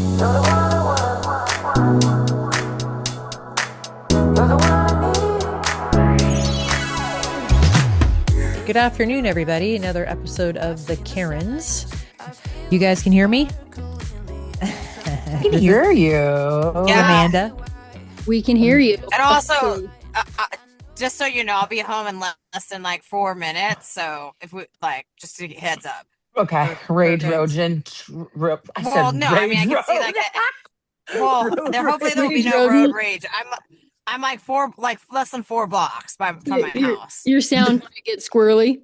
Good afternoon, everybody. Another episode of The Karens. You guys can hear me? I can hear you. Amanda. We can hear you. And also, just so you know, I'll be home in less than like 4 minutes. So if we just to get heads up. Okay, Rage Rogen. I mean, I can see like there hopefully there will be no road rage. I'm like less than 4 blocks from my house. Your sound might get squirrely.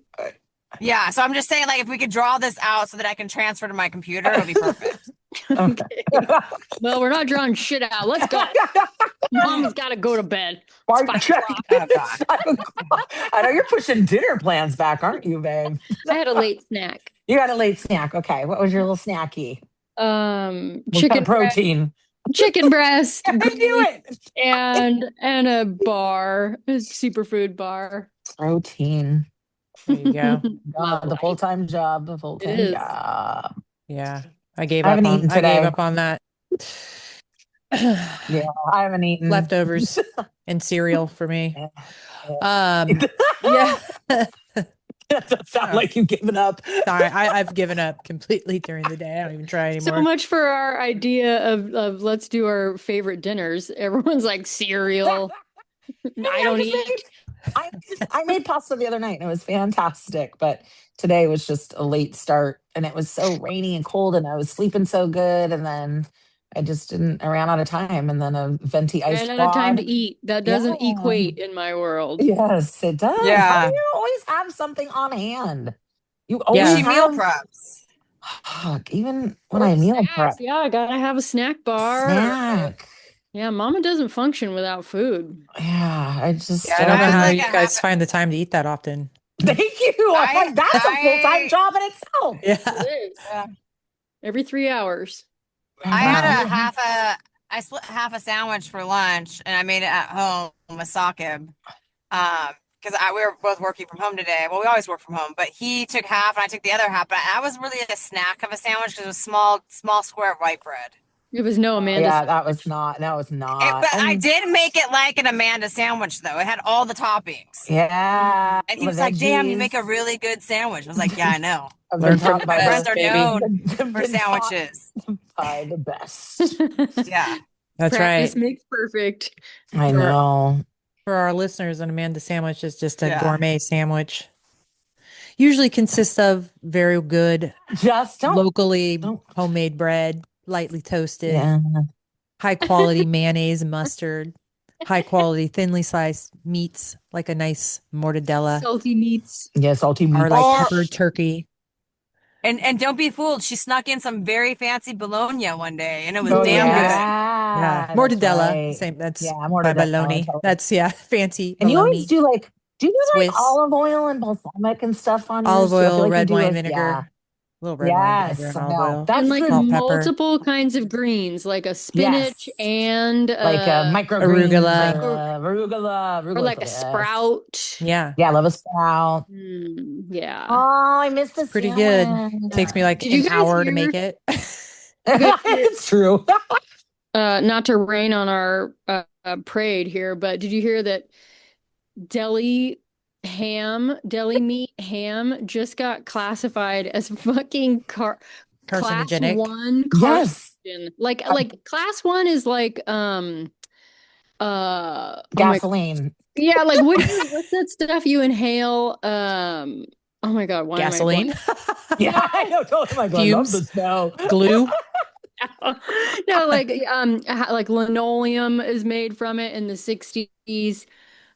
Yeah, so I'm just saying, like, if we could draw this out so that I can transfer to my computer, it'll be perfect. Okay. Well, we're not drawing shit out. Let's go. Mom's got to go to bed. I know you're pushing dinner plans back, aren't you, babe? I had a late snack. You had a late snack. Okay, what was your little snacky? Chicken protein. Chicken breast. I knew it. And a bar, a superfood bar. Protein. There you go. God, the full-time job. Yeah, I gave up on that. Yeah, I haven't eaten. Leftovers and cereal for me. Yeah. That does sound like you've given up. Sorry, I've given up completely during the day. I don't even try anymore. So much for our idea of let's do our favorite dinners. Everyone's like cereal. I don't eat. I made pasta the other night and it was fantastic, but today was just a late start and it was so rainy and cold and I was sleeping so good and then I ran out of time and then a venti ice ran out of time to eat. That doesn't equate in my world. Yes, it does. Yeah. How do you always have something on hand? You always She meal preps. Even when I meal prep. Yeah, I gotta have a snack bar. Snack. Yeah, Mama doesn't function without food. Yeah, I don't know how you guys find the time to eat that often. Thank you. That's a full-time job in itself. Yeah. It is. Every 3 hours. I split half a sandwich for lunch and I made it at home with Saqib. Because we were both working from home today. Well, we always work from home, but he took half and I took the other half. But I was really a snack of a sandwich because it was small square of white bread. It was no Amanda. Yeah, that was not. But I did make it like an Amanda sandwich, though. It had all the toppings. Yeah. And he was like, "Damn, you make a really good sandwich." I was like, "Yeah, I know." Learn from My friends are baby. known for sandwiches. By the best. Yeah, That's Practice right. makes perfect. I know. For our listeners, an Amanda sandwich is just a gourmet sandwich. Usually consists of very good, locally homemade bread, lightly toasted, high quality mayonnaise, mustard, high quality thinly sliced meats like a nice mortadella, Salty meats. Yeah, salty meats. or like peppered turkey. and don't be fooled. She snuck in some very fancy bologna one day, and it was Oh, damn yeah. good. Yeah, mortadella, right. same. That's mortadella. bologna. That's fancy. And you always do Swiss. like olive oil and balsamic and stuff on Olive yours? oil, Like red wine vinegar. vinegar. A little red wine vinegar and olive oil. That's and like good. multiple kinds of greens, like a spinach and like a microgreen, arugula, or like a sprout. Yeah. Yeah, I love a sprout. Yeah. Oh, I missed this. Pretty good. Takes me like an hour to make it. It's true. Not to rain on our parade here, but did you hear that deli meat ham just got classified as fucking carcinogenic? Class 1 Yes. carcinogen. Like class 1 is like gasoline. Yeah, like what's that stuff you inhale? Oh my God, why Gasoline? Yeah, I know. Oh my God, I love the smell. Glue? No, like linoleum is made from it in the 60s.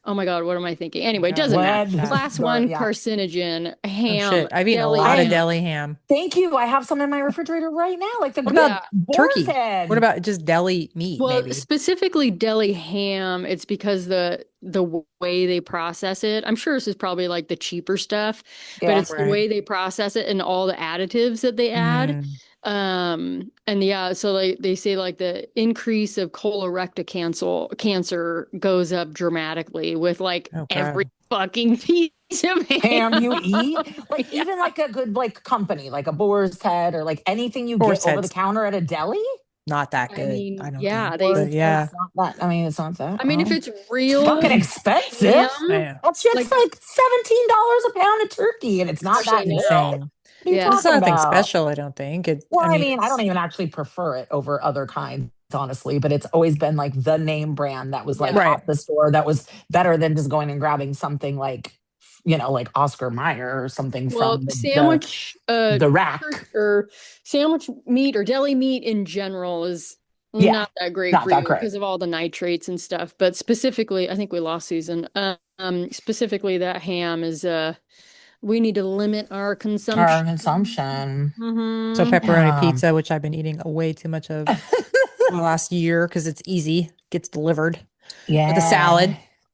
Oh my God, what am I thinking? Anyway, it doesn't matter. Class 1 carcinogen ham. Oh, shit. I've eaten a lot of deli ham. Thank you. I have some in my refrigerator right now. Like what about turkey? Head. What about just deli meat? Well, maybe? Specifically deli ham. It's because the way they process it. I'm sure this is probably like the cheaper stuff, but it's the way they process it and all the additives that they add. So they say like the increase of colorectal cancer goes up dramatically with like every fucking piece of ham you eat. Like even like a good like company, like a boar's head or like anything you get over the counter at a deli. not that I good. mean, I don't yeah, think. they. But yeah, It's not that. I mean, it's not that. I mean, if it's real fucking expensive. ham, yeah, That shit's like like $17 a pound of turkey, and it's not that especially good. now. insane. What are you Yeah. It's talking nothing about? special. I don't think. Well, I I mean, mean, I don't even actually prefer it over other kinds, honestly, but it's always been like the name brand that was like Yeah. right. at the store that was better than just going and grabbing something like, like Oscar Mayer or something Well, from sandwich the rack. or sandwich meat or deli meat in general is Yeah, not that great not for that you great. because of all the nitrates and stuff. But specifically, I think we lost Susan. Specifically that ham is we need to limit our consumption. Our consumption. So Mhm. pepperoni Yeah. pizza, which I've been eating way too much of the last year because it's easy, gets delivered Yeah. with a salad.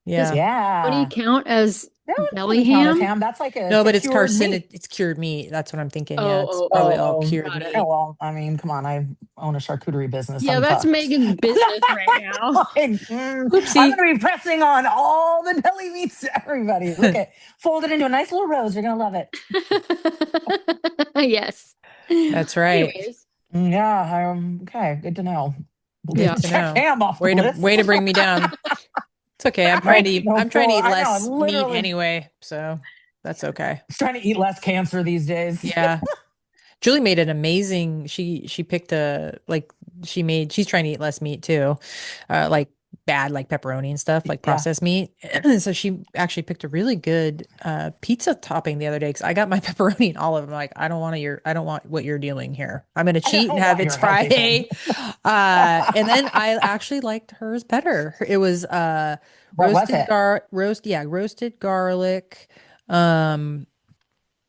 Does Yeah. pepperoni Yeah. count as That deli doesn't count as ham? ham. That's like No, but it's cured carcin. meat. It's cured meat. That's what I'm thinking. Yeah, it's Oh, probably all Oh, cured got it. meat. well, I mean, come on. I own a charcuterie business. Yeah, I'm that's fucked. Megan's business right now. Like, I'm Oopsie. going to be pressing on all the deli meats to everybody. Look at fold it into a nice little rose. You're going to love it. Yes. That's right. Anyways, Yeah. Okay. Good to know. Yeah. Good to Check know. ham off the Way to list. bring me down. It's okay. I'm trying to eat. No, I'm trying to eat I know, less I'm meat literally anyway, so that's okay. trying to eat less cancer these days. Yeah. Julie made an amazing. She picked she's trying to eat less meat too, like bad like pepperoni and stuff like Yeah. processed meat. So she actually picked a really good pizza topping the other day because I got my pepperoni and olive. I'm like, I don't want what you're doing here. I'm gonna cheat and don't have want it's your healthy Friday. And then I actually liked hers better. It was What was it? roasted garlic,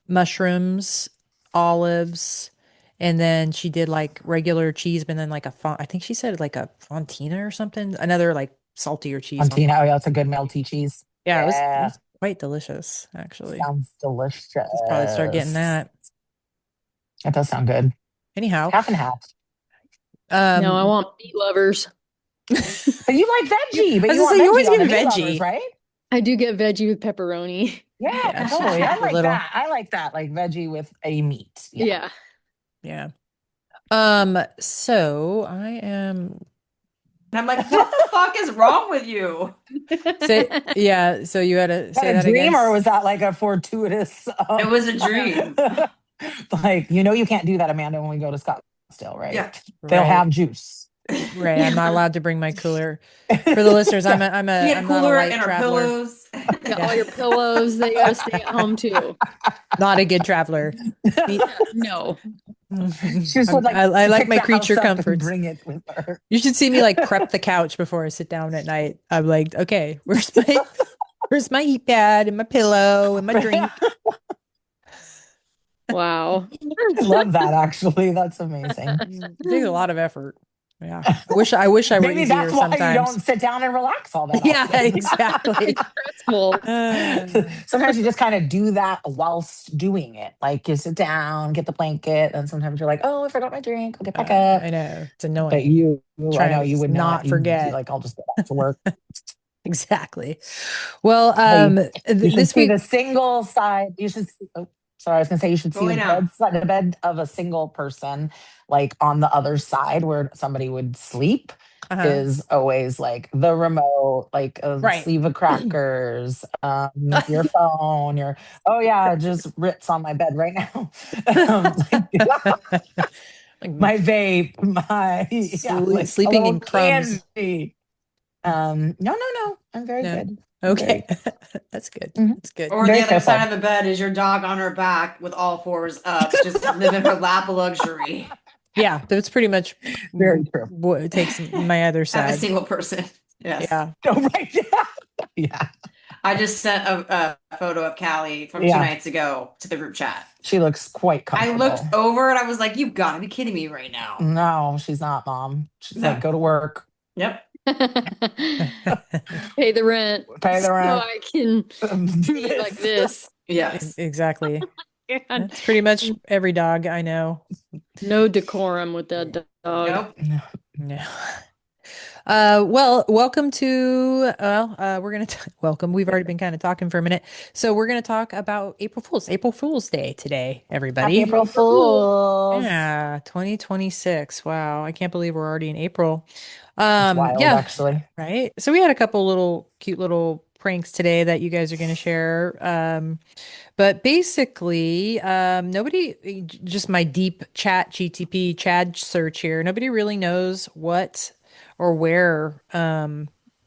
mushrooms, olives, and then she did like regular cheese, but then like I think she said like a fontina or something, another like saltier cheese on Fontina. top. Oh, yeah, it's a good melty cheese. Yeah, it Yeah. was quite delicious actually. Sounds delicious. Just probably start getting that. That does sound good. Anyhow, Half and half. no, I want meat lovers. But you like veggie, but I was you gonna want say, you veggie always on the get meat veggie. lovers, right? I do get veggie with pepperoni. Yeah, Yeah, totally. I a like little. that. I like that, like veggie with a meat. Yeah. Yeah. So I am. And I'm like, what the fuck is wrong with you? Yeah. So you had to Was say that that a dream again. or was that like a fortuitous? It was a dream. Like, you can't do that, Amanda, when we go to Scottsdale, right? Yeah. They'll Right. have juice. Right. I'm not allowed to bring my cooler. For the listeners, We I'm had not a cooler light and our traveler. pillows. Yeah, all your pillows, they gotta stay at home too. Not a good traveler. No. She just would I like pick my the house creature up and comforts. bring it with her. You should see me like prep the couch before I sit down at night. I'm like, okay, where's my heat pad and my pillow and my drink? Wow. I love that, actually. That's amazing. It takes a lot of effort. Yeah. I wish I were Maybe easier that's why you sometimes. don't sit down and relax all that Yeah, often. exactly. Stressful. Sometimes you just kind of do that whilst doing it. Like you sit down, get the blanket, and sometimes you're like, oh, I forgot my drink. I'll get back up. I know. It's But annoying. I Trying know to you would not You'd be forget. like, I'll just go back to work. Exactly. Well, You should this see week. the single side. You should see, sorry, I was gonna say you should see Go the bed of a single person, like on the other side where somebody would sleep. Is always like the remote, like a Right. sleeve of crackers, your phone, just Ritz on my bed right now. My vape, Sleeping in crumbs. candy. No. I'm very good. Okay. That's good. Mhm. That's good. Or Very the other careful. side of the bed is your dog on her back with all fours up, just living her lap of luxury. Yeah, that's pretty much Very true. what it takes my other Have a side. single person. Yes. Yeah. Oh, right. Yeah. I just sent a photo of Callie from 2 nights ago to the group chat. She looks quite I comfortable. looked over and I was like, you've got to be kidding me right now. No, she's not, Mom. She's No. like, go to work. Yep. Pay the rent. Pay the rent. So I can Do be like this. Yes. Exactly. God. That's pretty much every dog I know. No decorum with that dog. Nope. No. Well, welcome to, we're going to welcome. We've already been kind of talking for a minute. So we're going to talk about April Fool's Day today, Happy everybody. April Fools. Yeah, 2026. Wow. I can't believe we're already in April. It's wild, Yeah, actually. right. So we had a couple little cute little pranks today that you guys are going to share. But basically, nobody, just my deep chat GTP Chad search here, nobody really knows what or where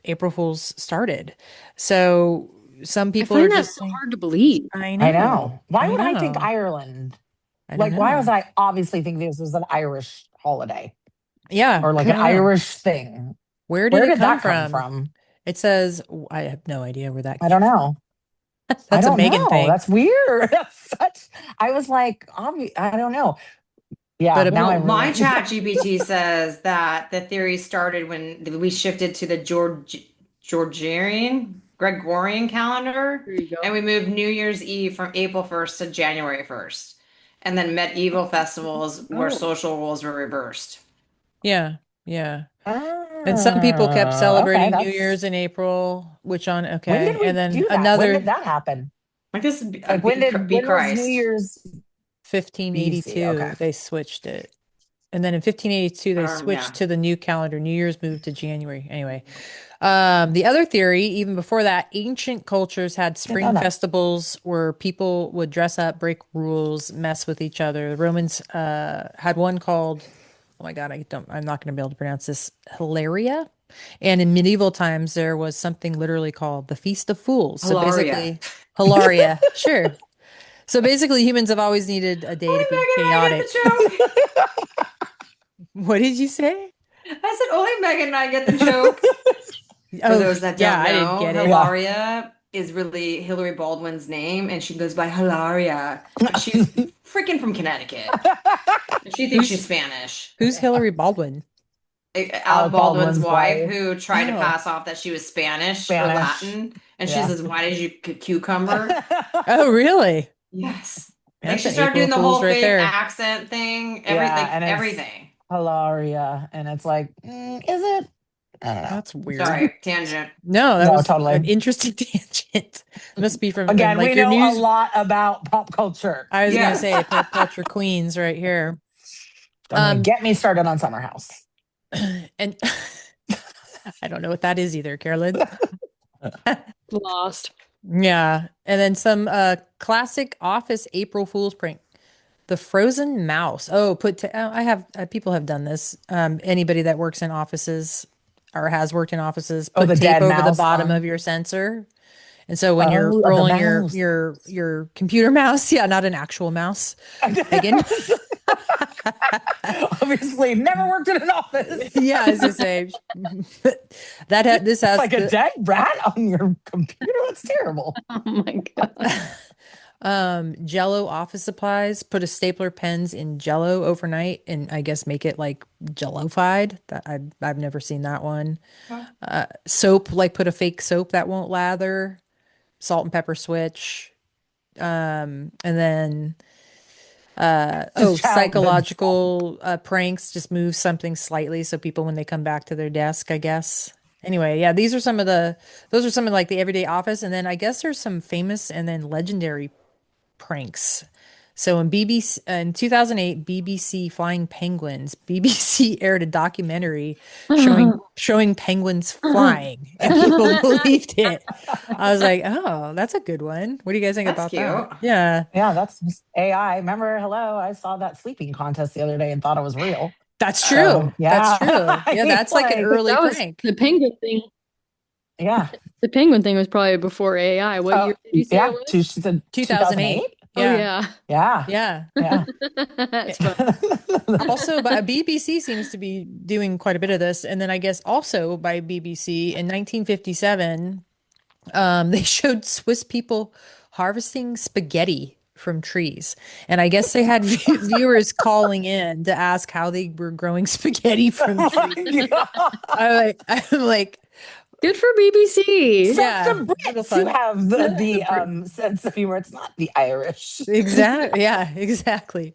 April Fools started. So some I people are find that just so saying, hard to believe. I I know, know. Why I would I think know, Ireland? I don't Like, why was know. I obviously think this was an Irish holiday Yeah, or like I an don't know. Irish thing? Where did Where it did come that come from? from? It says, I have no idea where that I came don't from. know. I That's a don't Megan know. thing. That's weird. That's such. I was like, I don't know. Yeah, But now Well, I'm my really. chat GPT says that the theory started when we shifted to the Gregorian calendar, There you and go. we moved New Year's Eve from April 1st to January 1st. And then medieval festivals where Oh, social rules were reversed. yeah, yeah. And some people kept Okay, celebrating New that's. Year's in April, which on, When did okay. And we then do that? When did another that happen? Like this would be, Like, be when was New Christ. Year's BC? 1582, Okay. they switched it. And then in 1582, they switched Yeah. to the new calendar. New Year's moved to January. Anyway, the other theory, even before that, ancient cultures had Didn't know spring that. festivals where people would dress up, break rules, mess with each other. The Romans had one called, oh my God, I'm not going to be able to pronounce this, Hilaria. And in medieval times, there was something literally called the Feast of Fools. So Hilaria. basically, Hilaria, sure. So basically, humans have always needed a day to Only be Megan and I get chaotic. the joke. What did you say? I said only Megan and I get the joke. For Oh, those that yeah, don't I didn't know, get it. Yeah. Hilaria is really Hillary Baldwin's name, and she goes by Hilaria. But she's freaking from Connecticut. And she thinks she's Who's Spanish. who's Hillary Baldwin? Alec Alec Baldwin's Baldwin's wife, wife, who tried to Oh, pass off that she was Spanish or Spanish. Latin. And she Yeah. says, "Why did you cucumber?" oh, really? Yes. Like That's she an started April doing the Fool's whole right fake there. accent thing, Yeah, and it's everything. Hilaria, and it's like, is it? I don't know. That's weird. Sorry, tangent. No, that No, was an totally. interesting tangent. Must be from Again, like we your know a news. lot about pop culture. I was gonna Yes. say pop culture queens right here. Don't even Um, get me started on Summer House. and I don't know what that is either, Carolyn. lost. Yeah, and then some classic office April Fool's prank. The frozen mouse. Oh, I have people have done this. Anybody that works in offices or has worked in offices, Oh, put the tape dead over the mouse bottom one. of your sensor. And so when you're Oh, the rolling mouse. your computer mouse, yeah, not an actual mouse, Megan. Obviously, never worked in an office. Yeah, I was gonna say this It's has like a dead rat on your computer. That's terrible. Oh my God. Jello office supplies. Put a stapler pens in Jello overnight, and I guess make it like Jello-fied. That I've never seen that one. Soap, like put a fake soap that won't lather. Salt and pepper switch. And then Just childhood stuff. psychological pranks. Just move something slightly so people when they come back to their desk, I guess. Anyway, yeah, those are some of like the everyday office, and then I guess there's some famous and then legendary pranks. So in 2008, BBC Flying Penguins, BBC aired a documentary showing penguins flying, and people believed it. I was like, oh, that's a good one. What do you guys think That's about that? cute. Yeah, Yeah, that's just AI. Remember, hello, I saw that sleeping contest the other day and thought it was real. that's So true. That's yeah, true. I Yeah, mean, that's like an like, early That was prank. the penguin thing. yeah. The penguin thing was probably before AI. What Oh, year did you say it yeah. was? She said 2008. 2008. Oh Yeah, yeah. Yeah, yeah. yeah. That's fun. Also, but BBC seems to be doing quite a bit of this. And then I guess also by BBC in 1957, they showed Swiss people harvesting spaghetti from trees. And I guess they had viewers calling in to ask how they were growing spaghetti from Oh trees. my God. I'm like, Good for BBC. So it's yeah, the a little Brits who fun. have the The Brit- sense of humor. It's not the Irish. exactly. Yeah, exactly.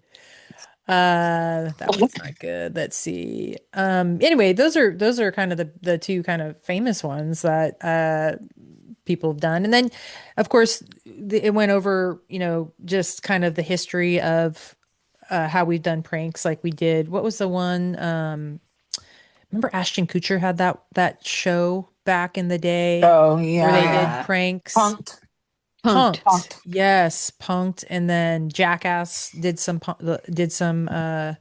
That was not good. Let's see. Anyway, those are kind of the two kind of famous ones that people have done. And then of course it went over, just kind of the history of how we've done pranks. Like we did, what was the one? Remember Ashton Kutcher had that show back in the day Oh where they yeah. did pranks. Punked. Punked. Yes, Punked. And then Jackass did some I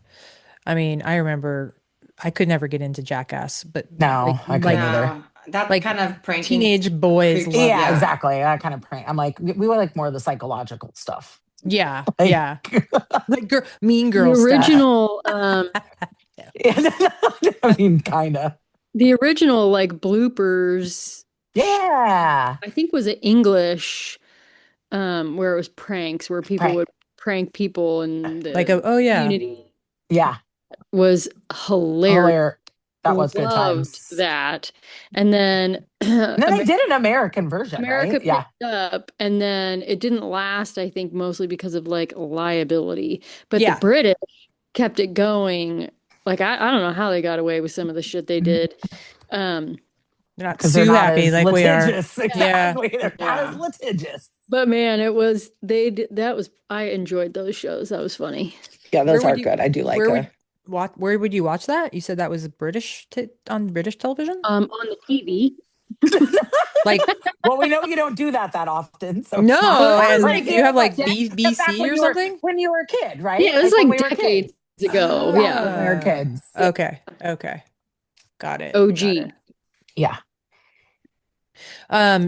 mean, I remember I could never get into Jackass, but No, I couldn't either. No, that like kind of pranking teenage boys creeps. love Yeah, it. exactly. That kind of prank. I'm like, we were like more of the psychological stuff. Yeah, Like, yeah. Like Mean The Girl stuff. original, I mean, kind of. the original like bloopers, Yeah. I think was it English, where it was pranks, where people Prank. would prank people in Like the oh yeah. community. Yeah. Was hilarious. Hilarious. That was good Loved times. that. And then And then they did an American version, America right? Yeah. picked up, and then it didn't last, I think, mostly because of like liability. But the British kept it going. Like I don't know how they got away with some of the shit they did. They're not Because too they're not happy as like we are. litigious. Exactly. They're not as litigious. But man, I enjoyed those shows. That was funny. Yeah, those are good. I do like it. Where would you watch that? You said that was British on British television? On the TV. Like, well, we know you don't do that often. So no, and like you have like BC or something when you were a kid, right? Yeah, it was like decades ago. Yeah, when we were kids. Okay, got it. OG. Got it. Yeah.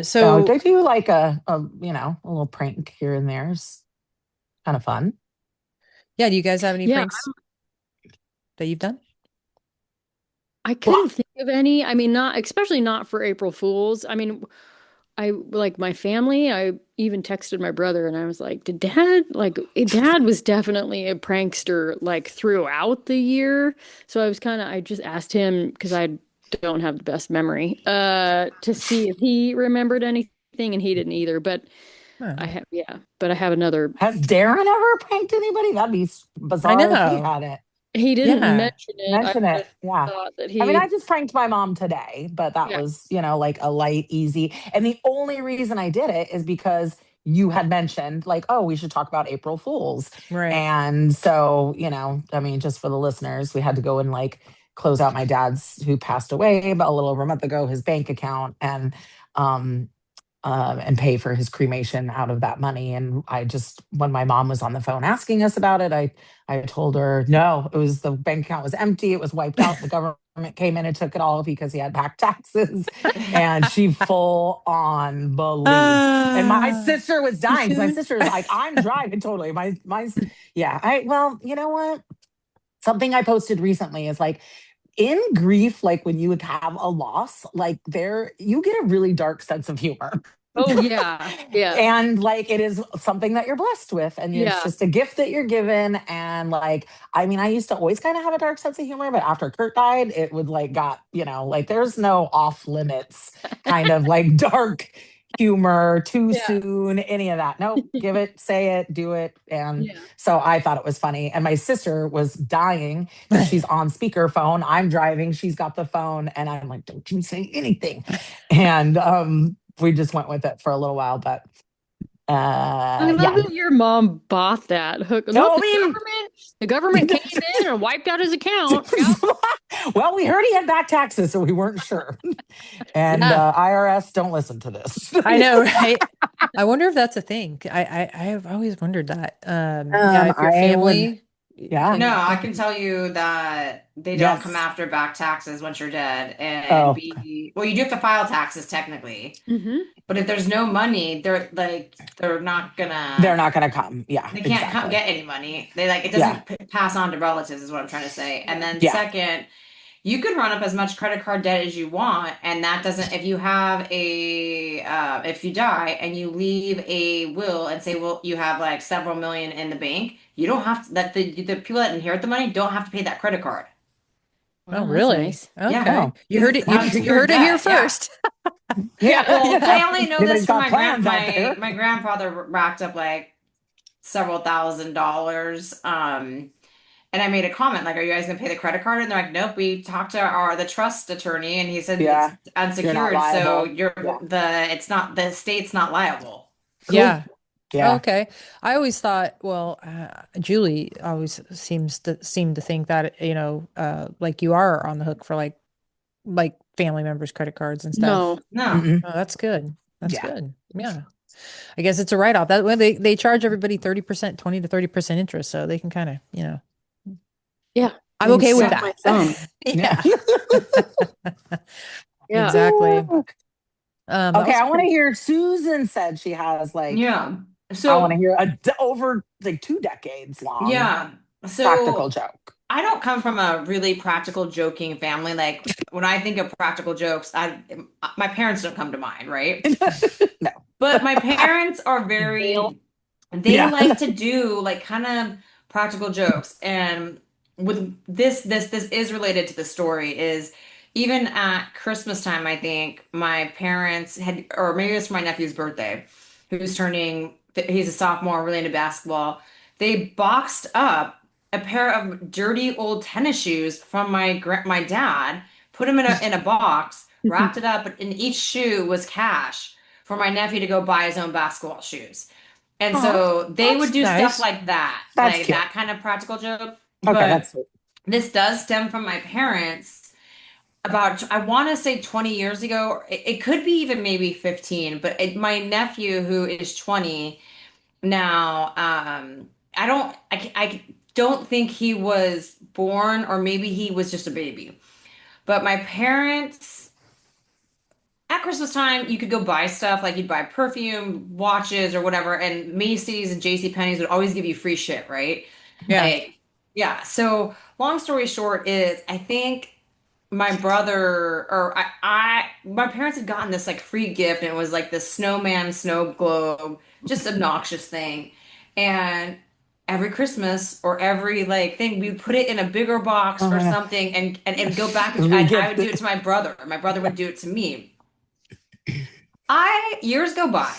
So they do like a little prank here and there. It's kind of fun. Yeah. Do you guys have any pranks that you've done? I couldn't think of any. I mean, especially not for April Fools. I mean, I like my family. I even texted my brother and I was like, Dad was definitely a prankster like throughout the year. So I just asked him because I don't have the best memory, to see if he remembered anything, and he didn't either. But I have another. Has Darren ever pranked anybody? That'd be bizarre. I know. If he had it. He didn't mention it. Yeah. I mean, I just pranked my mom today, but that was, like a light, easy. And the only reason I did it is because you had mentioned like, oh, we should talk about April Fools. Right. And so, I mean, just for the listeners, we had to go and like close out my dad's, who passed away about a little over a month ago, his bank account and pay for his cremation out of that money. And when my mom was on the phone asking us about it, I told her, no, the bank account was empty. It was wiped out. The government came in and took it all because he had back taxes. And she full on believed. And my sister was dying. My sister was like, I'm driving totally. Well, you know what? Something I posted recently is like, in grief, like when you would have a loss, like you get a really dark sense of humor. Oh yeah. Yeah. And like it is something that you're blessed with, and it's just a gift that you're given. And like, I mean, I used to always kind of have a dark sense of humor, but after Kurt died, it would like like there's no off limits kind of like dark humor too soon, any of that. No, give it, say it, do it. And so I thought it was funny. And my sister was dying because she's on speakerphone. I'm driving, she's got the phone, and I'm like, don't you say anything. And we just went with it for a little while, but I love that your mom bought that hook. No, the government came in and wiped out his account. Well, we heard he had back taxes, so we weren't sure. And IRS, don't listen to this. I know, right? I wonder if that's a thing. I have always wondered that. If your family. No, I can tell you that they don't come after back taxes once you're dead. And well, you do have to file taxes technically. Mm-hmm. But if there's no money, they're not gonna. They're not gonna come. Yeah, they can't come get any money. It doesn't pass on to relatives, is what I'm trying to say. And then second, you could run up as much credit card debt as you want, and that doesn't. If you have if you die and you leave a will and say, well, you have like several million in the bank, you don't have to. That the people that inherit the money don't have to pay that credit card. Oh, really? Nice. Okay. Yeah. You heard it. You heard it here first. Well, I only know this from my grandfather racked up like several $1,000s. And I made a comment like, "Are you guys gonna pay the credit card?" And they're like, "Nope, we talked to the trust attorney, and he said Yeah. it's unsecured, so it's not the state's not liable." Cool. Yeah. Yeah. Okay. I always thought, well, Julie always seemed to think that, like you are on the hook for like family members' credit cards and stuff. No. Oh, that's good. That's Yeah. good. Yeah. I guess it's a write-off. That way they charge everybody 30%, 20 to 30% interest, so they can kind of, Yeah. I'm okay with My that. thumb. Yeah. Yeah. Exactly. Okay, I want to hear. Susan said she has Yeah. I So want to hear over like 2 decades long yeah. So practical joke. I don't come from a really practical joking family. Like when I think of practical jokes, my parents don't come to mind, right? No. But my parents are very, they like to do like kind of practical jokes. And with this is related to the story is even at Christmas time, I think my parents had, or maybe it was for my nephew's birthday, he's a sophomore, really into basketball. They boxed up a pair of dirty old tennis shoes from my dad, put them in a box, wrapped it up, and each shoe was cash for my nephew to go buy his own basketball shoes. And so they would do stuff like that, That's like cute. that kind of practical joke. Okay, but that's sweet. this does stem from my parents about, I want to say 20 years ago, or it could be even maybe 15, but my nephew who is 20 now, I don't think he was born, or maybe he was just a baby. But my parents, at Christmas time, you could go buy stuff, like you'd buy perfume, watches, or whatever, and Macy's and J.C. Penney's would always give you free shit, right? Yeah. Like, yeah. So long story short is, I think my brother, or my parents had gotten this like free gift, and it was like this snowman snow globe, just obnoxious thing. And every Christmas or every like thing, we put it in a bigger box or something, and go back. I would do it to my brother. My brother would do it to me. Years go by.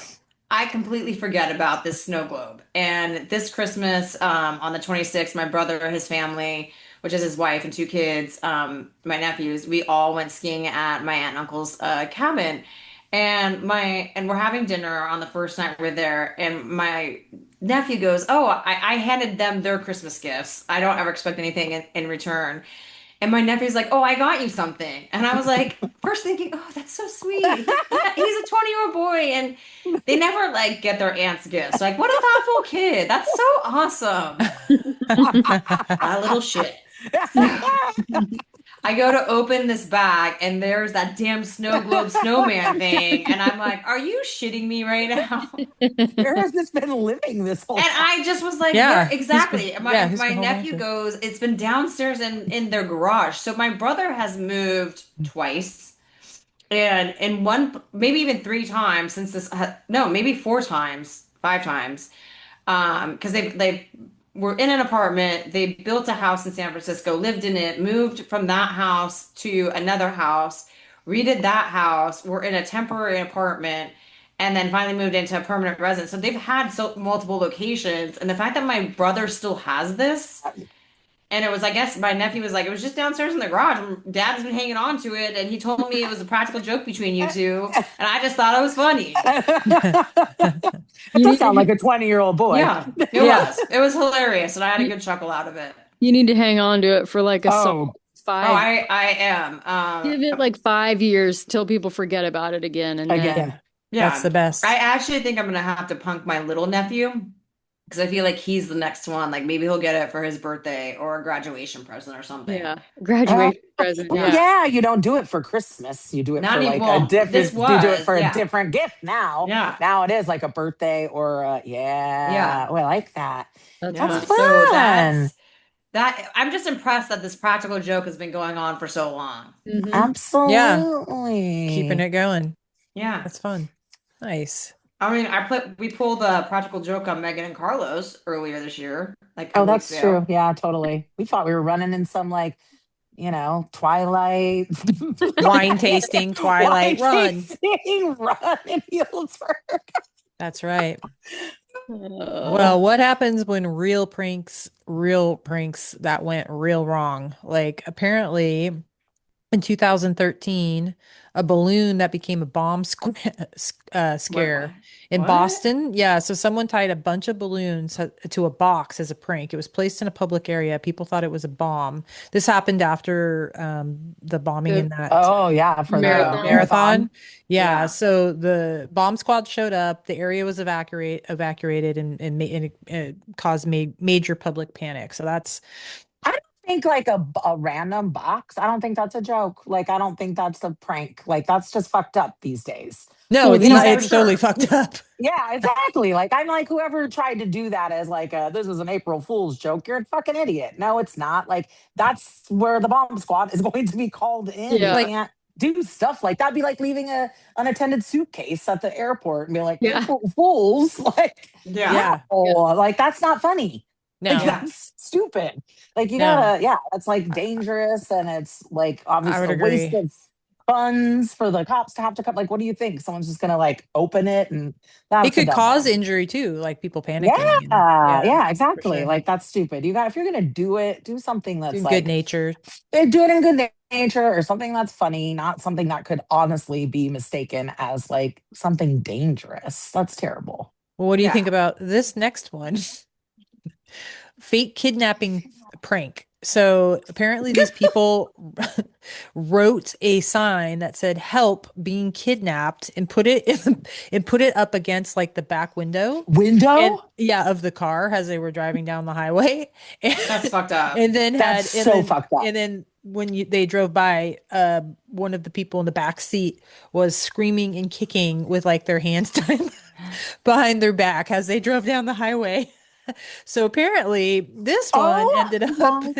I completely forget about this snow globe. And this Christmas, on the 26th, my brother, his family, which is his wife and 2 kids, my nephews, we all went skiing at my aunt and uncle's cabin. And we're having dinner on the first night we're there. And my nephew goes, "Oh, I handed them their Christmas gifts. I don't ever expect anything in return." And my nephew's like, "Oh, I got you something." And I was like, first thinking, "Oh, that's so sweet." He's a 20-year-old boy, and they never like get their aunt's gifts. Like, what a thoughtful kid. That's so awesome. That little shit. I go to open this bag, and there's that damn snow globe snowman thing. And I'm like, "Are you shitting me right now?" Where has this been living this whole And time? I just was like, Yeah, "Where exactly?" he's My been holding nephew on to it. goes, "It's been downstairs in their garage." So my brother has moved twice, and in one, maybe even 3 times since no, maybe 4 times, 5 times, because they were in an apartment. They built a house in San Francisco, lived in it, moved from that house to another house, redid that house. We're in a temporary apartment, and then finally moved into a permanent residence. So they've had multiple locations, and the fact that my brother still has this. And it was, I guess, my nephew was like, "It was just downstairs in the garage. And Dad has been hanging on to it, and he told me it was a practical joke between you two." And I just thought it was funny. It does sound like a 20-year-old boy. Yeah, it was. It was hilarious, and I had a good chuckle out of it. You need to hang on to it for like a solid 5. Oh, I am. Give it like 5 years till people forget about it again, and then That's the best. I actually think I'm gonna have to punk my little nephew, because I feel like he's the next one. Like maybe he'll get it for his birthday or a graduation present or something. Yeah, graduation present. Well, yeah, you don't do it for Christmas. You do it for like a different. You do it for a different gift now. Yeah. Now it is like a birthday or yeah. Oh, I like that. That's fun. So that I'm just impressed that this practical joke has been going on for so long. Mm-hmm. Absolutely. Yeah. Keeping it going. Yeah. That's fun. Nice. I mean, we pulled a practical joke on Megan and Carlos earlier this year. Like, oh, that's true. Yeah, totally. We thought we were running in some like, Twilight wine tasting, Twilight run in Healdsburg. That's right. Well, what happens when real pranks that went real wrong? Like apparently in 2013, a balloon that became a bomb Wait, what? scare in What? Boston. Yeah, so someone tied a bunch of balloons to a box as a prank. It was placed in a public area. People thought it was a bomb. This happened after the bombing in The that Oh yeah, for the marathon. marathon. Yeah, Yeah. so the bomb squad showed up. The area was evacuated and it caused major public panic. So that's I don't think like a random box. I don't think that's a joke. Like I don't think that's a prank. Like that's just fucked up these days. no, Well, it's You know not. what I It's mean? totally Sure. fucked up. Yeah, exactly. Like I'm like whoever tried to do that as like this is an April Fool's joke. You're a fucking idiot. No, it's not. Like that's where the bomb squad is going to be called in. You Yeah. Like, can't do stuff like that. Be like leaving a unattended suitcase at the airport and be like Yeah. April Fools. Like Yeah. yeah, no, like that's not funny. Like no, Yeah. that's stupid. Like you no, gotta, yeah, that's like dangerous and it's like I obviously would a waste agree. of funds for the cops to have to come. Like, what do you think? Someone's just gonna like open it and It that's a could dumb cause one. injury too, like people Yeah, panicking and yeah, yeah, for exactly. sure. Like that's stupid. You got if you're gonna do it, do something that's Doing good like nature. do it in good nature or something that's funny, not something that could honestly be mistaken as like something dangerous. That's terrible. Well, what do you Yeah. think about this next one? Fake kidnapping prank. So apparently these people wrote a sign that said "Help being kidnapped" and put it up against like the back window and Window? yeah of the car as they were driving down the highway That's fucked up. and then That's so fucked up. when they drove by one of the people in the back seat was screaming and kicking with like their hands tied behind their back as they drove down the highway. So apparently this one Oh ended up, my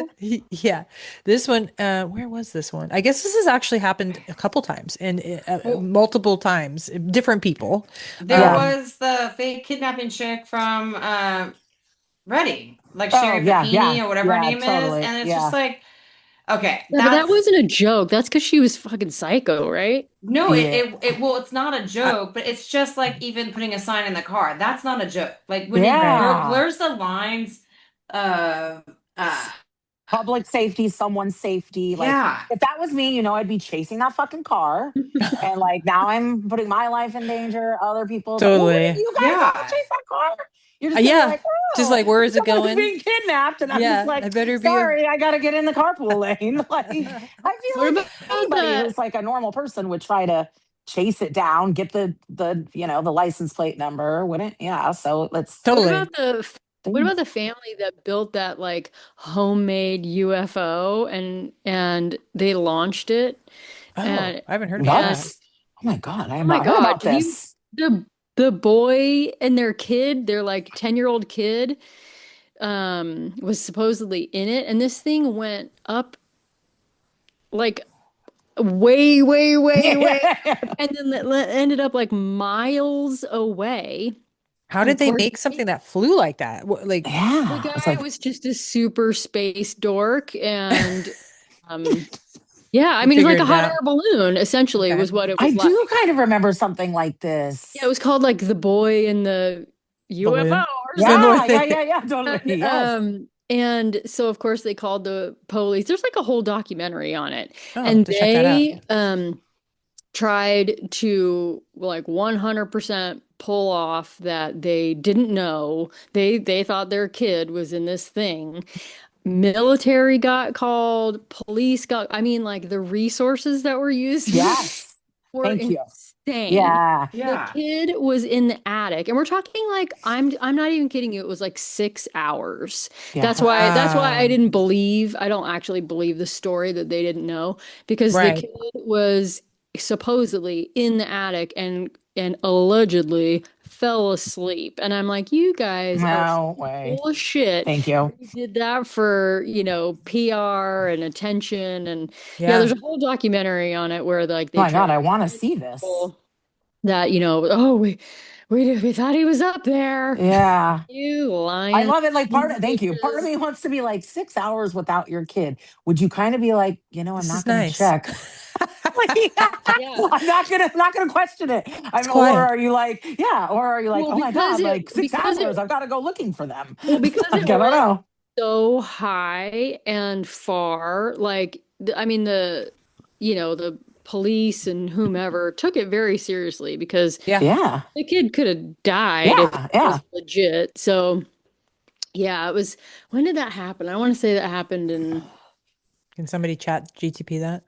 yeah, this one, where was this one? I guess this has actually happened a couple times and Well, multiple times, different people. there yeah. Um, was the fake kidnapping chick from Reading, like Oh Sherry yeah, Papini yeah, or whatever her yeah, name is, totally. and it's just Yeah. like, okay, Yeah, but that that's wasn't a joke. That's because she was fucking psycho, right? no, Yeah. well, it's not a I, joke, but it's just like even putting a sign in the car. That's not a joke. Like when it right. Yeah. blurs the lines of, Public safety, someone's safety. Like yeah, if that was me, I'd be chasing that fucking car. And like now I'm putting my life in danger, other people's like, well, what did Totally. you guys all yeah, chase that car? You're just gonna be Yeah. like, Just oh, like, where is it someone's going? being kidnapped. And I'm just Yeah. I like, better be a, sorry, I gotta get in the carpool lane. Like I feel What like about anybody that? who's like a normal person would try to chase it down, get the license plate number, wouldn't yeah. So let's What totally. about the family that built that like homemade UFO and they launched it Oh, and I haven't heard about what? and that. Oh my god, I oh have my not heard God, about did you this. the boy and their kid, their like 10-year-old kid, was supposedly in it, and this thing went up like way, way, way, way up, Yeah. and then ended up like miles away. How And did of they course, make something that flew like that? Like, the Yeah. It's guy like was just a super space dork, and um, yeah, I he mean, it's like a figured it hot out. air balloon, essentially, Okay. was what it I was like. do kind of remember something like Yeah, it this. was called like the boy in the UFO Balloon. or The something. North. Yeah, yeah, yeah, yeah, totally. And, Yes. and so of course they called the police. There's like a whole documentary on it. Oh, I'll have And to check that out. they tried to like 100% pull off that they didn't know. They thought their kid was in this thing. Military got called, police got, I mean, like the resources that were used Yes. were Thank you. insane. Yeah. The yeah. kid was in the attic, and we're talking like I'm not even kidding you. It was like 6 hours. Yeah. That's why I Wow. didn't believe. I don't actually believe the story that they didn't know because the Right. kid was supposedly in the attic and allegedly fell asleep. And I'm like, you guys are No way. full of shit. Thank you. You did that for, PR and attention. And yeah, Yeah. there's a whole documentary on it where like Oh they my try God, to I want to convince see this. people that, oh, we thought he was up there. Yeah. You I lying love it. Like thank you. Part of bitches. me wants to be like 6 hours without your kid. Would you kind of be like, I'm This not is going to nice. check? I'm not gonna question it. Or are you like, oh my God, like 6 hours, I've got to go looking for them. Well, because like, I don't know. So high and far, like I mean the police and whomever took it very seriously because Yeah. the kid could have died if it was legit. So yeah, it was. When did that happen? I want to say that happened in. Can somebody chat GTP that?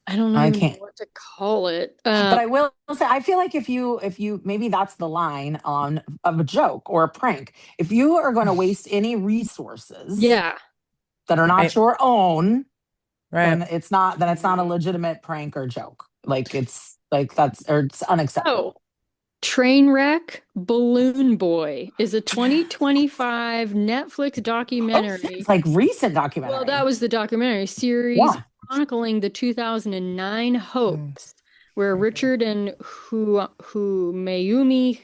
I don't know what to call it. But I will say, I feel like if you maybe that's the line of a joke or a prank. If you are going to waste any resources, that are not your own, then it's not a legitimate prank or joke. Like it's unacceptable. Oh, Trainwreck Balloon Boy is a 2025 Netflix documentary. It's like recent documentary. Well, that was the documentary series chronicling the 2009 hoax where Richard and Mayumi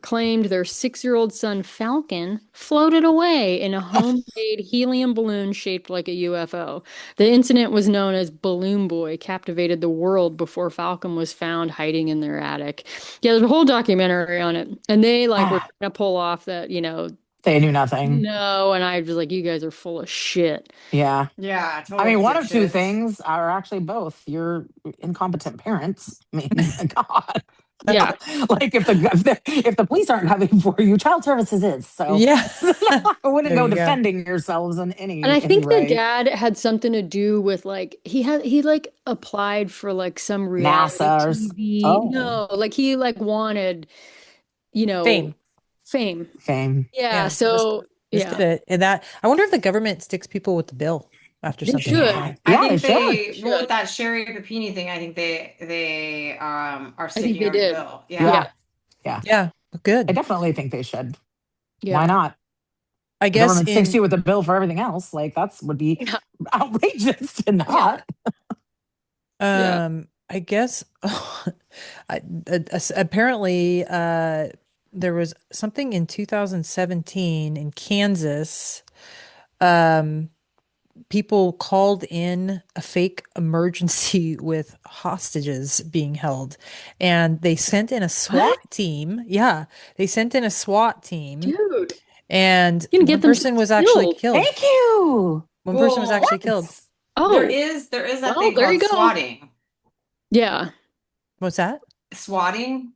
claimed their 6-year-old son Falcon floated away in a homemade helium balloon shaped like a UFO. The incident was known as Balloon Boy, captivated the world before Falcon was found hiding in their attic. Yeah, there's a whole documentary on it. And they were trying to pull off that, they knew nothing. No, and I was like, you guys are full of shit. Yeah. Yeah. Totally. I mean, one of two things, are actually both. You're incompetent parents. I mean, God. Yeah. Like if the police aren't coming for you, child services is. So I wouldn't go defending yourselves in any. And I think the dad had something to do with he applied for some reality NASA TV. No, he wanted, fame. Yeah. So and that I wonder if the government sticks people with the bill after something. I think they should. With that Sherry Papini thing, I think they are sticking with the bill. Yeah. Good. I definitely think they should. Yeah. Why not? I guess the government sticks you with the bill for everything else. Like would be outrageous to not. I guess apparently there was something in 2017 in Kansas. People called in a fake emergency with hostages being held, and they sent in a SWAT team. Yeah, they sent in a SWAT team. Dude. And one person was actually killed. Thank you. One person was actually killed. Oh, there is that thing called swatting. Yeah. What's that? Swatting.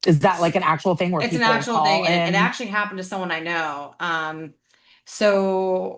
Is that like an actual thing where it's an actual thing? And it actually happened to someone I know. So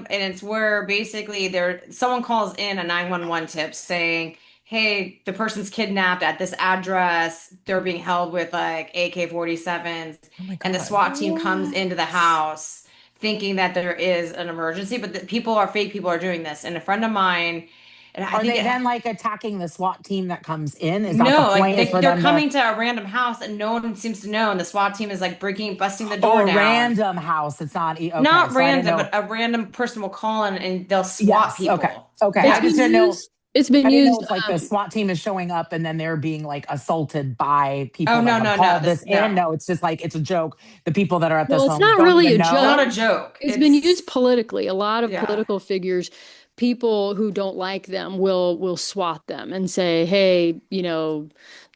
it's where basically someone calls in a 911 tip saying, hey, the person's kidnapped at this address. They're being held with AK-47s. And the SWAT team comes into the house thinking that there is an emergency, but fake people are doing this. And a friend of mine, and are they then attacking the SWAT team that comes in? Is that the point? They're coming to a random house and no one seems to know, and the SWAT team is busting the door down. A random house. It's not not random, but a random person will call in and they'll swat people. Okay. I just didn't know. It's been used the SWAT team is showing up and then they're being assaulted by people. No. No, it's just it's a joke. The people that are at this home. It's not really a joke. It's not a joke. It's been used politically. A lot of political figures, people who don't like them will swat them and say, hey,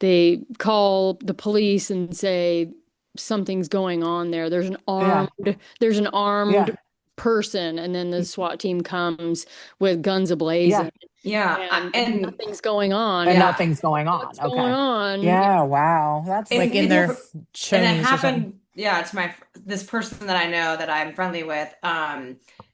they call the police and say something's going on there. There's an armed person, and then the SWAT team comes with guns ablazing. And nothing's going on. And nothing's going on. What's going on? Yeah, wow. That's in their and it happened. Yeah, to this person that I know that I'm friendly with.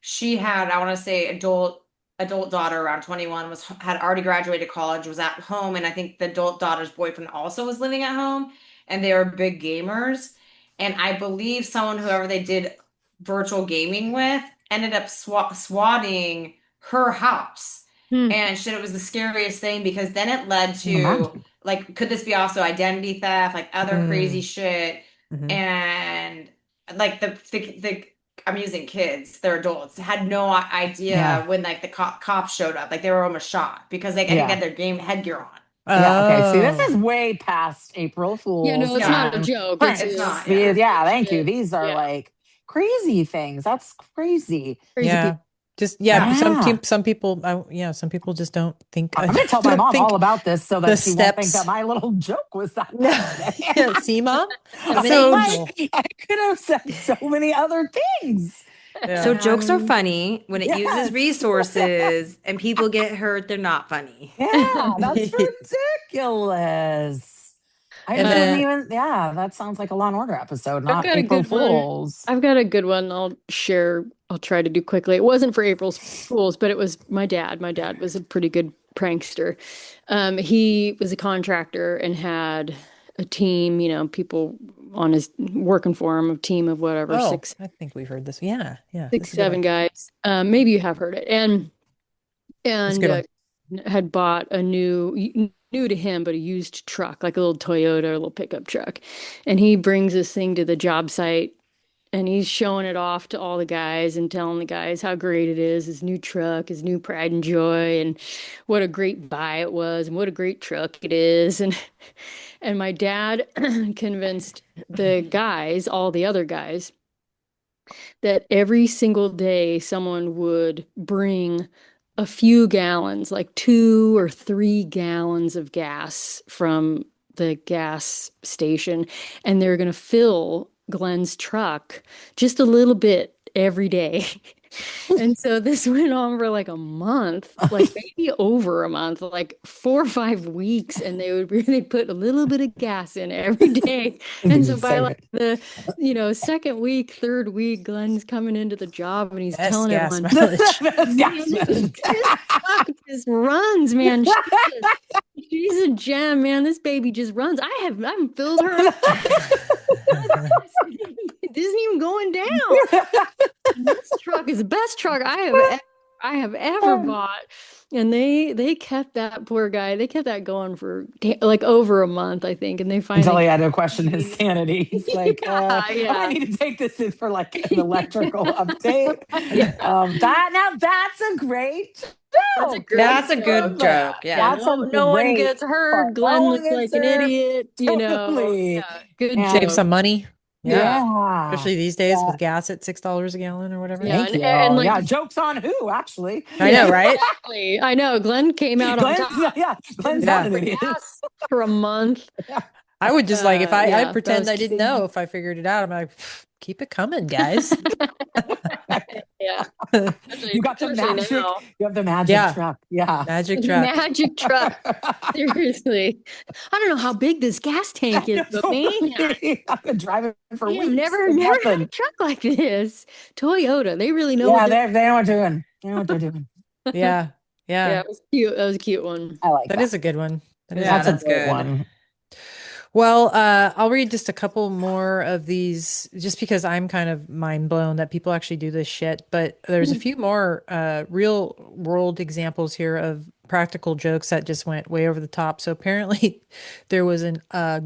She had, I want to say, adult daughter around 21 had already graduated college, was at home, and I think the adult daughter's boyfriend also was living at home, and they were big gamers. And I believe whoever they did virtual gaming with ended up swatting her house. And it was the scariest thing, because then it led to could this be also identity theft, other crazy shit. And the I'm using kids, they're adults, had no idea when the cops showed up. They were almost shot because they had their game headgear on. Okay. See, this is way past April Fool's. Yeah, no, it's not a joke. It's not. Thank you. These are crazy things. That's crazy. Yeah. Just some people some people just don't think. I'm gonna tell my mom all about this so that she won't think that my little joke was that bad. See, Mom? So I could have said so many other things. So jokes are funny when it uses resources and people get hurt. They're not funny. Yeah, that's ridiculous. That sounds like a Law and Order episode, not April Fools. I've got a good one I'll share. I'll try to do quickly. It wasn't for April Fools, but it was my dad. My dad was a pretty good prankster. He was a contractor and had a team, people on his working for him, a team of whatever, six. I think we've heard this. Yeah. 6, 7 guys. Maybe you have heard it. And had bought a new to him, but a used truck, like a little Toyota, a little pickup truck. And he brings this thing to the job site and he's showing it off to all the guys and telling the guys how great it is, his new truck, his new pride and joy, and what a great buy it was and what a great truck it is. And my dad convinced the guys, all the other guys, that every single day someone would bring a few gallons, like 2 or 3 gallons of gas from the gas station, and they're going to fill Glenn's truck just a little bit every day. And so this went on for like a month, like maybe over a month, like 4 or 5 weeks, and they'd put a little bit of gas in every day. And so by like the second week, third week, Glenn's coming into the job and he's telling everyone, this truck just runs, man. She's a gem, man. This baby just runs. I haven't filled her up. It isn't even going down. This truck is the best truck I have ever bought. And they kept that poor guy. They kept that going for like over a month, I think. And they finally until he had to question his sanity. He's like, I need to take this in for like an electrical update. That's a great joke. That's a good joke. Yeah. No one gets hurt. Glenn looks like an idiot. Totally. Good joke. Save some money. Yeah. Especially these days with gas at $6 a gallon or whatever. Thank you. And jokes on who, actually. I know, right? Exactly. I know. Glenn came out on top. Yeah. Glenn's not an idiot. For a month. I would just if I pretend I didn't know if I figured it out. I'm like, keep it coming, guys. Yeah. You got the magic. You have the magic truck. Yeah. Magic truck. Magic truck. Seriously. I don't know how big this gas tank is, but man, I've been driving for weeks. Never had a truck like this. Toyota. They really know what they know what they're doing. They know what they're doing. Yeah. It was cute. That was a cute one. I like that. That is a good one. That's a good one. Well, I'll read just a couple more of these just because I'm kind of mind blown that people actually do this shit. But there's a few more real world examples here of practical jokes that just went way over the top. So apparently there was a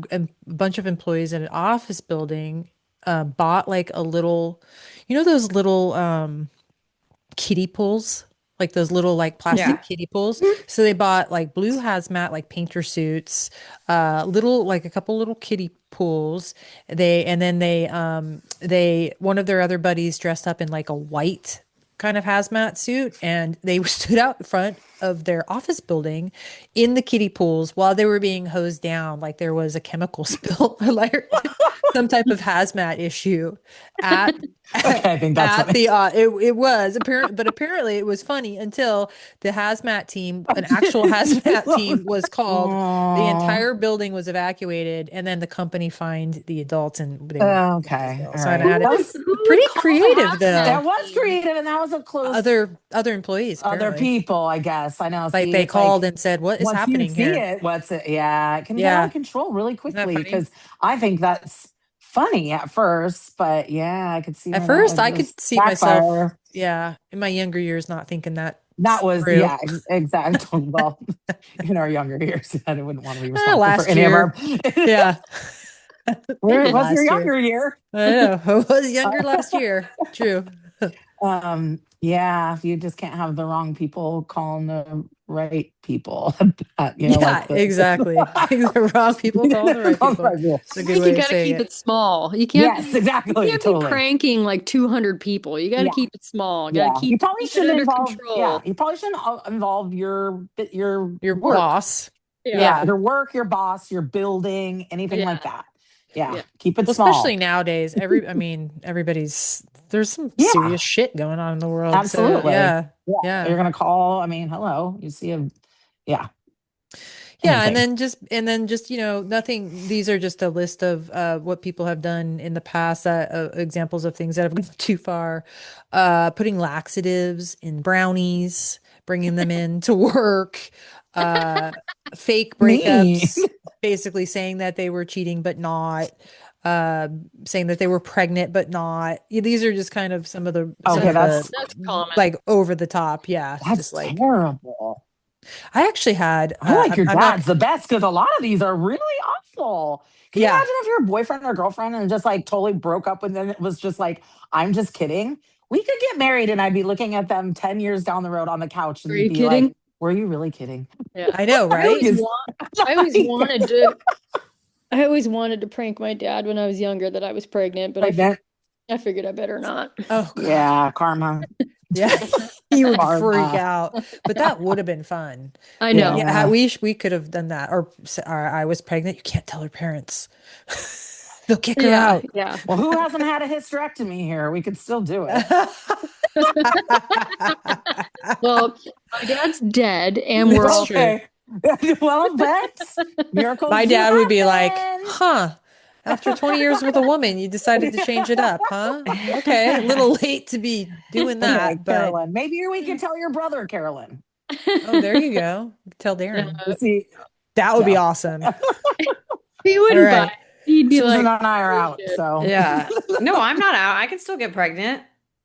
bunch of employees in an office building bought like a little, those little kiddie pools? Like those little like plastic kiddie pools. So they bought like blue hazmat, like painter suits, a couple little kiddie pools. One of their other buddies dressed up in like a white kind of hazmat suit, and they stood out in front of their office building in the kiddie pools while they were being hosed down, like there was a chemical spill, like some type of hazmat issue at I think that's at the it was apparently it was funny until the hazmat team, an actual hazmat team, was called. The entire building was evacuated, and then the company fined the adults. And they okay, so that was pretty creative, though. That was creative, and that was a close. Other employees, other people, I guess. I know. Like they called and said, "What is happening here?" What's it? Yeah, it can get out of control really quickly because I think that's funny at first, but yeah, I could see. At first, I could see myself. Yeah, in my younger years, not thinking that. That was exactly. Well, in our younger years, I wouldn't want to be responsible for any of our. Yeah. Where was your younger year? I know. I was younger last year. True. Yeah, you just can't have the wrong people calling the right people. Exactly. The wrong people calling the right people. It's a good way You of got to saying keep it. it small. You Yes, you exactly, can't totally. be pranking like 200 people. You got to keep it small. Got to You keep probably it shouldn't under involve. control. Yeah, you probably shouldn't involve your work. Boss. Yeah, your work, your boss, your building, anything like that. Yeah, keep it small. Especially nowadays, everybody's there's some serious shit going on in the world. Absolutely. So, yeah. You're gonna call. I mean, hello. You see a yeah. Yeah, and then just nothing. These are just a list of what people have done in the past. Examples of things that have gone too far. Putting laxatives in brownies, bringing them in to work. Fake breakups, basically saying that they were cheating but not. Saying that they were pregnant but not. These are just kind of some of the That's common. like over the top. Yeah, that's just like terrible. I actually had. I like your dad's the best because a lot of these are really awful. Can you imagine if your boyfriend or girlfriend and just like totally broke up and then it was just like, I'm just kidding. We could get married and I'd be looking at them 10 years down the road on the couch and be kidding? like, were you really kidding? Yeah, I know, right? I always wanted to prank my dad when I was younger that I was pregnant, but I figured I better not. Oh, God. Yeah, karma. Yeah, he would freak out, but that would have been fun. I know. Yeah, we could have done that. Or I was pregnant. You can't tell her parents. They'll kick her out. Yeah. Well, who hasn't had a hysterectomy here? We could still do it. Well, my dad's dead, and we're all okay. Well, that's miracles. My dad would be like, "Huh." After 20 years with a woman, you decided to change it up, huh? Okay, a little late to be doing that. Okay, Carolyn, maybe we can tell your brother, Carolyn. Oh, there you go. Tell Darren. See, that would be awesome. He wouldn't buy it. He'd be Susan like, and I are out. So yeah. No, I'm not out. I can still get pregnant.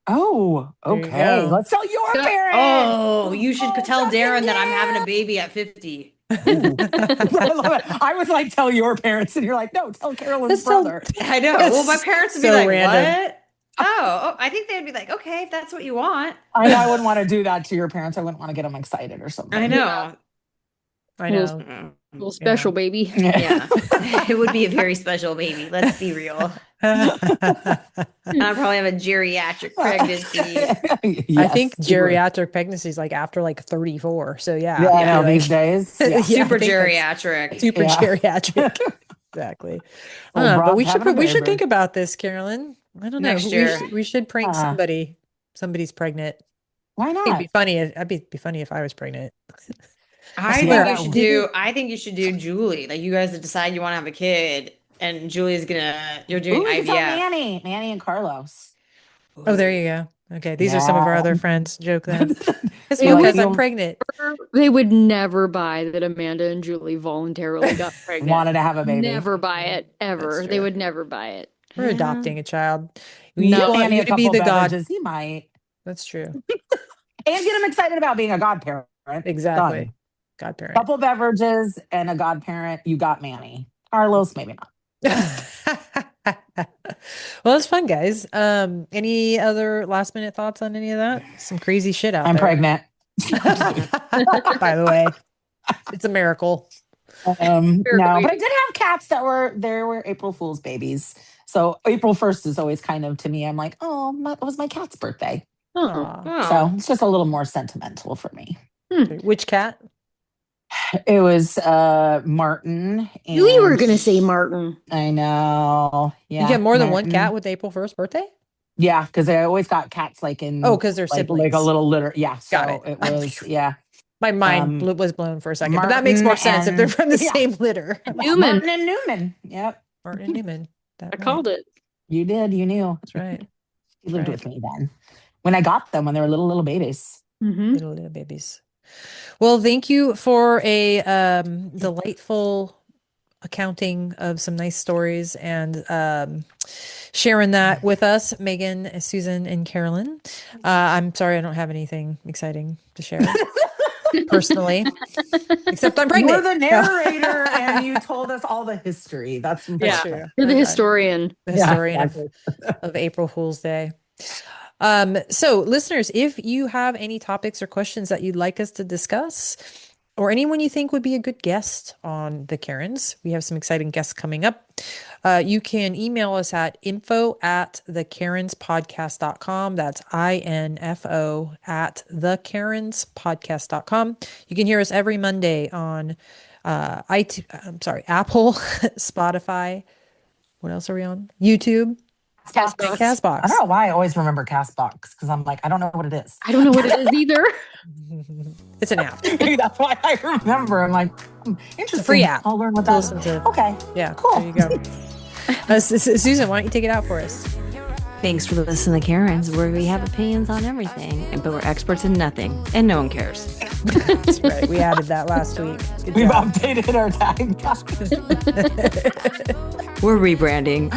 Oh, okay. Let's tell your parents. Oh, you should tell Darren that I'm having a baby at 50. I love it. I was like, tell your parents, and you're like, no, tell Carolyn's brother. I know. Well, my parents would be like, random. what? Oh, I think they'd be like, okay, if that's what you want. I know I wouldn't want to do that to your parents. I wouldn't want to get them excited or something. I know. I know. Little special baby. Yeah. It would be a very special baby. Let's be real. And I probably have a geriatric pregnancy. I think geriatric pregnancy is like after like 34. So I know these days. Super geriatric. Super geriatric. Exactly. But we should think about this, Carolyn. I don't know. Next year. We should prank somebody. Somebody's pregnant. Why not? It'd be funny. It'd be funny if I was pregnant. I think you should do Julie. Like you guys decide you want to have a kid, and Julie's you're doing IVF. Manny and Carlos. Oh, there you go. Okay, these are some of our other friends. Joke then. It's They because I'm pregnant. They would never buy that Amanda and Julie voluntarily got pregnant. Wanted to have a baby. Never buy it ever. They would never buy it. We're adopting a child. No, Manny a couple beverages. He might. That's true. And get him excited about being a godparent. Exactly. Done. Godparent. Couple beverages and a godparent. You got Manny. Carlos, maybe not. Well, it's fun, guys. Any other last minute thoughts on any of that? Some crazy shit out I'm there. pregnant. By the way, it's a miracle. No, but I did have cats that were April Fool's babies. So April 1st is always kind of, to me, I'm like, it was my cat's birthday. So it's just a little more sentimental for me. Which cat? It was Martin. You were going to say Martin. I know. Yeah. You get more than one cat with April 1st birthday? Yeah, because I always got cats like in. Oh, because they're siblings. Like a little litter. Yeah. Got it. It was, yeah. My mind was blown for a second, but that makes more sense if they're from the same litter. Martin and Newman. Yep. Martin and Newman. I called it. You did. You knew. That's right. You lived with me then. When I got them, when they were little babies. Mm-hmm. Little babies. Well, thank you for a delightful accounting of some nice stories and sharing that with us, Megan, Susan, and Carolyn. I'm sorry I don't have anything exciting to share personally, except I'm pregnant. You're the narrator and you told us all the history. That's true. You're the historian. The historian of April Fool's Day. So listeners, if you have any topics or questions that you'd like us to discuss, or anyone you think would be a good guest on the Karens, we have some exciting guests coming up. You can email us at info@thekarenspodcast.com. That's INFO at thekarenspodcast.com. You can hear us every Monday on Apple, Spotify. What else are we on? YouTube. Castbox. Castbox. I don't know why I always remember Castbox because I'm like, I don't know what it is. I don't know what it is either. It's an app. Maybe that's why I remember. I'm like, interesting. It's a free app. I'll learn what that is. Okay. Yeah. Cool. There you go. Susan, why don't you take it out for us? Thanks for listening to Karens, where we have opinions on everything, but we're experts in nothing, and no one cares. That's right. We added that last week. We've updated our tag. We're rebranding.